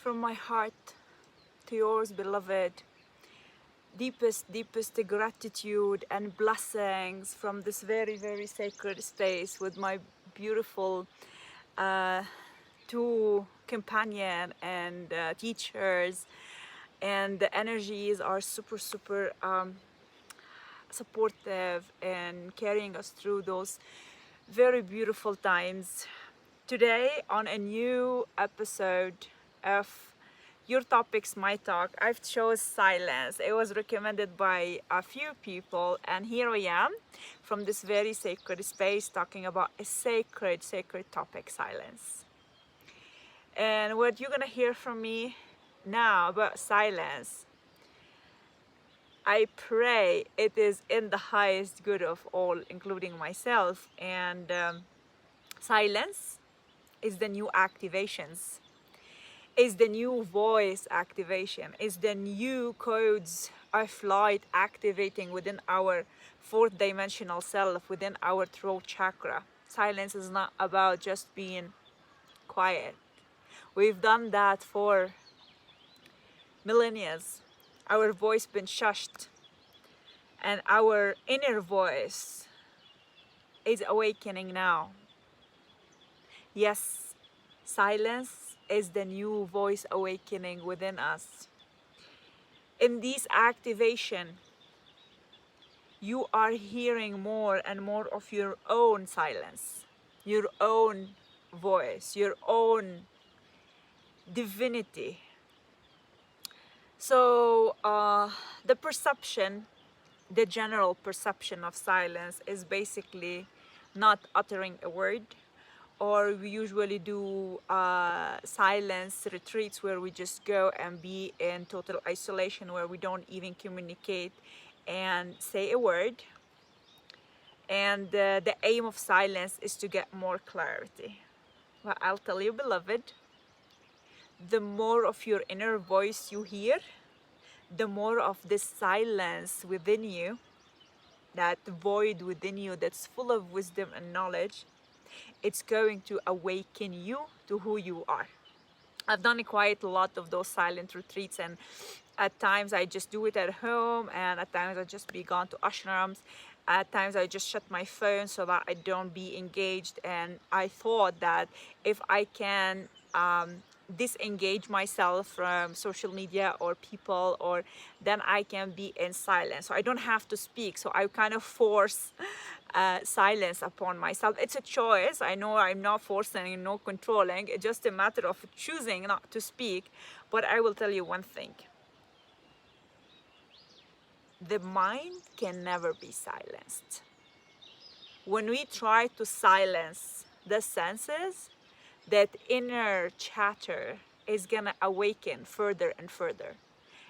From my heart to yours, beloved, deepest gratitude and blessings from this very sacred space with my beautiful uh, two companion and teachers, and the energies are super supportive and carrying us through those very beautiful times. Today, on a new episode of Your Topics, My Talk, I've chose silence. It was recommended by a few people, and here I am from this very sacred space talking about a sacred topic, silence. And what you're gonna hear from me now about silence, I pray it is in the highest good of all, including myself. And silence is the new activations, is the new voice activation, is the new codes of light activating within our fourth dimensional self, within our throat chakra. Silence is not about just being quiet. We've done that for millennia. Our voice been shushed, and our inner voice is awakening now. Yes, silence is the new voice awakening within us. In this activation, you are hearing more and more of your own silence, your own voice, your own divinity. So the perception, the general perception of silence is basically not uttering a word, or we usually do silence retreats where we just go and be in total isolation, where we don't even communicate and say a word. And the aim of silence is to get more clarity. Well, I'll tell you, beloved, the more of your inner voice you hear, the more of this silence within you, that void within you that's full of wisdom and knowledge, it's going to awaken you to who you are. I've done quite a lot of those silent retreats, and at times I just do it at home, and at times I just be gone to ashrams. At times I just shut my phone so that I don't be engaged, and I thought that if I can disengage myself from social media or people, or then I can be in silence, so I don't have to speak. So I kind of force silence upon myself. It's a choice. I know I'm not forcing and no controlling. It's just a matter of choosing not to speak. But I will tell you one thing. The mind can never be silenced. When we try to silence the senses, that inner chatter is gonna awaken further and further,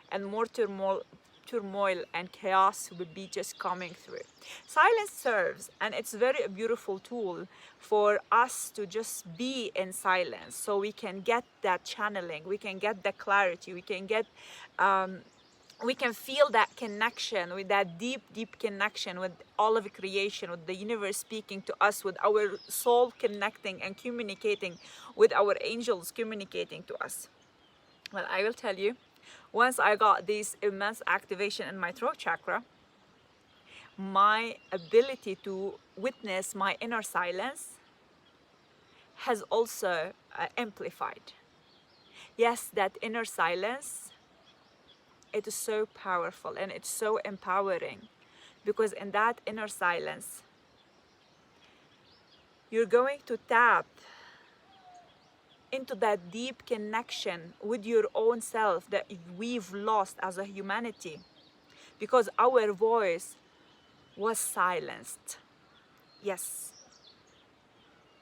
and more turmoil and chaos would be just coming through. Silence serves, and it's very a beautiful tool for us to just be in silence, so we can get that channeling, we can get the clarity, we can get we can feel that connection, with that deep connection with all of creation, with the universe speaking to us, with our soul connecting and communicating, with our angels communicating to us. Well, I will tell you, once I got this immense activation in my throat chakra, my ability to witness my inner silence has also amplified. Yes, that inner silence, it is so powerful and it's so empowering, because in that inner silence, you're going to tap into that deep connection with your own self that we've lost as a humanity, because our voice was silenced. Yes.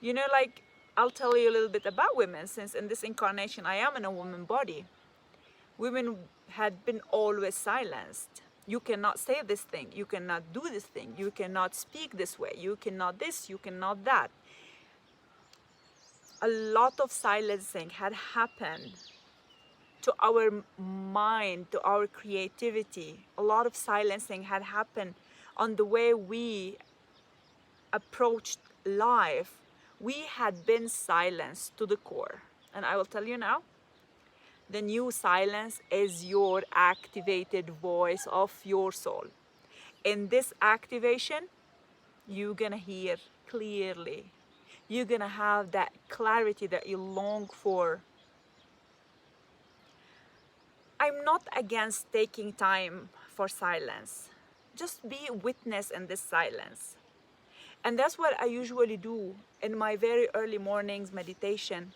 You know, like, I'll tell you a little bit about women, since in this incarnation I am in a woman body. Women had been always silenced. You cannot say this thing, you cannot do this thing, you cannot speak this way, you cannot this, you cannot that. A lot of silencing had happened to our mind, to our creativity. A lot of silencing had happened on the way we approached life. We had been silenced to the core. And I will tell you now, The new silence is your activated voice of your soul. In this activation, you're gonna hear clearly. You're gonna have that clarity that you long for. I'm not against taking time for silence. Just be a witness in this silence. And that's what I usually do in my very early mornings meditation.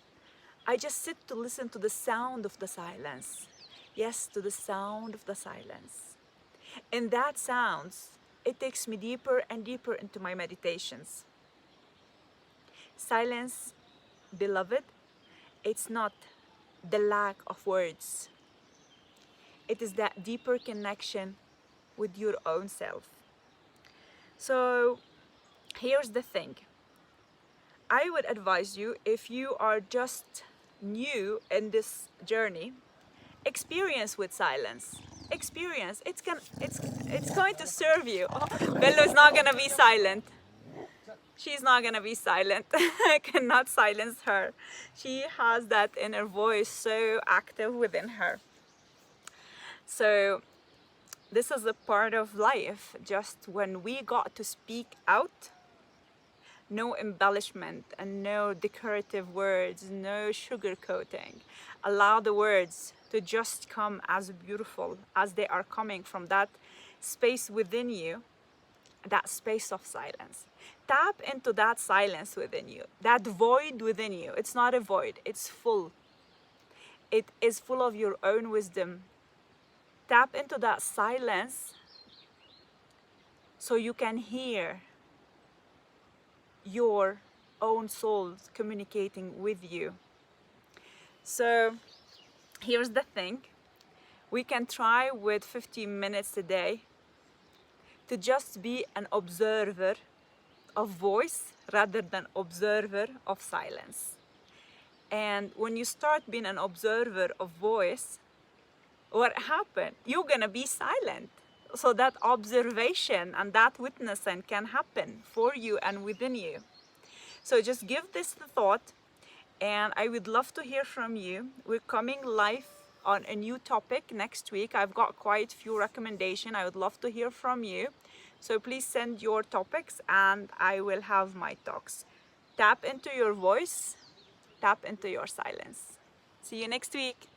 I just sit to listen to the sound of the silence. Yes, to the sound of the silence. In that sounds, it takes me deeper and deeper into my meditations. Silence, beloved, it's not the lack of words. It is that deeper connection with your own self. So here's the thing. I would advise you, if you are just new in this journey, experience with silence. Experience. It's going to serve you. Oh, Bello is not gonna be silent. She's not gonna be silent. I cannot silence her. She has that inner voice so active within her. So this is a part of life. Just when we got to speak out, no embellishment and no decorative words, no sugarcoating. Allow the words to just come as beautiful as they are coming from that space within you, that space of silence. Tap into that silence within you, that void within you. It's not a void, it's full. It is full of your own wisdom. Tap into that silence so you can hear your own soul communicating with you. So here's the thing. We can try with 15 minutes a day to just be an observer of voice rather than observer of silence. And when you start being an observer of voice, what happened? You're gonna be silent. So that observation and that witnessing can happen for you and within you. So just give this the thought, and I would love to hear from you. We're coming live on a new topic next week. I've got quite a few recommendations. I would love to hear from you. So please send your topics and I will have my talks. Tap into your voice, tap into your silence. See you next week.